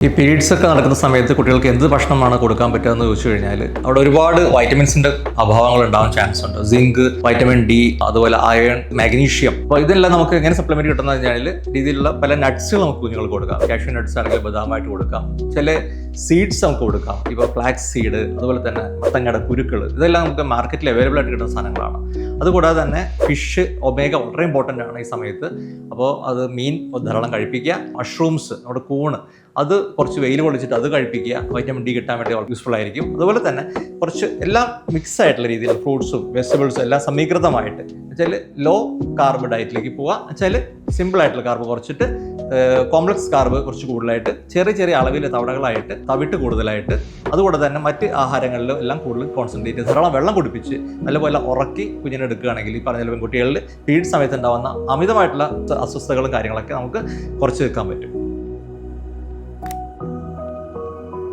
ഈ പീരീഡ്സ് ഒക്കെ നടക്കുന്ന സമയത്ത് കുട്ടികൾക്ക് എന്ത് ഭക്ഷണമാണ് കൊടുക്കാൻ പറ്റുക എന്ന് ചോദിച്ചു കഴിഞ്ഞാൽ അവിടെ ഒരുപാട് വൈറ്റമിൻസിന്റെ അഭാവങ്ങൾ ഉണ്ടാവാൻ ചാൻസ് ഉണ്ട്. സിങ്ക്, വൈറ്റമിൻ ഡി, അതുപോലെ അയൺ, മാഗ്നീഷ്യം. അപ്പോൾ ഇതെല്ലാം നമുക്ക് എങ്ങനെ സപ്ലിമെന്റ് കിട്ടുന്ന കഴിഞ്ഞാൽ രീതിയിലുള്ള പല നട്ട്സുകൾ നമുക്ക് കുഞ്ഞുങ്ങൾക്ക് കൊടുക്കാം. കാഷ്യൂ നട്ട്സ് ആണെങ്കിൽ ബദാമായിട്ട് കൊടുക്കാം, ചില സീഡ്സ് നമുക്ക് കൊടുക്കാം. ഇപ്പോൾ ഫ്ലാക്സ് സീഡ്, അതുപോലെ തന്നെ മത്തങ്ങയുടെ കുരുക്കൾ, ഇതെല്ലാം നമുക്ക് മാർക്കറ്റിൽ അവൈലബിൾ ആയിട്ട് കിട്ടുന്ന സാധനങ്ങളാണ്. അതുകൂടാതെ തന്നെ ഫിഷ്, ഒമേഗ വളരെ ഇമ്പോർട്ടൻ്റ് ആണ് ഈ സമയത്ത്. അപ്പോൾ അത് മീൻ ധാരാളം കഴിപ്പിക്കുക. മഷ്റൂംസ്, നമ്മുടെ കൂണ്, അത് കുറച്ച് വെയിൽ കൊള്ളിച്ചിട്ട് അത് കഴിപ്പിക്കുക. വൈറ്റമിൻ ഡി കിട്ടാൻ വേണ്ടി യൂസ്ഫുൾ ആയിരിക്കും. അതുപോലെ തന്നെ കുറച്ച് എല്ലാം മിക്സ് ആയിട്ടുള്ള രീതിയിൽ ഫ്രൂട്ട്സും വെജിറ്റബിൾസും എല്ലാം സമീകൃതമായിട്ട് വെച്ചാൽ ലോ കാർബ് ഡയറ്റിലേക്ക് പോവുക. വെച്ചാൽ സിമ്പിൾ ആയിട്ടുള്ള കാർബ് കുറച്ചിട്ട് കോംപ്ലക്സ് കാർബ് കുറച്ച് കൂടുതലായിട്ട്, ചെറിയ ചെറിയ അളവിൽ തവണകളായിട്ട്, തവിട്ട് കൂടുതലായിട്ട്, അതുകൂടെ തന്നെ മറ്റ് ആഹാരങ്ങളിലും എല്ലാം കൂടുതൽ കോൺസെൻട്രേറ്റ് ചെയ്ത് ധാരാളം വെള്ളം കുടിപ്പിച്ച് നല്ലപോലെ ഉറക്കി കുഞ്ഞിനെ എടുക്കുകയാണെങ്കിൽ ഈ പറഞ്ഞ പെൺകുട്ടികളിൽ പീരീഡ് സമയത്ത് ഉണ്ടാകുന്ന അമിതമായിട്ടുള്ള അസ്വസ്ഥതകളും കാര്യങ്ങളൊക്കെ നമുക്ക് കുറച്ച് വെക്കാൻ പറ്റും.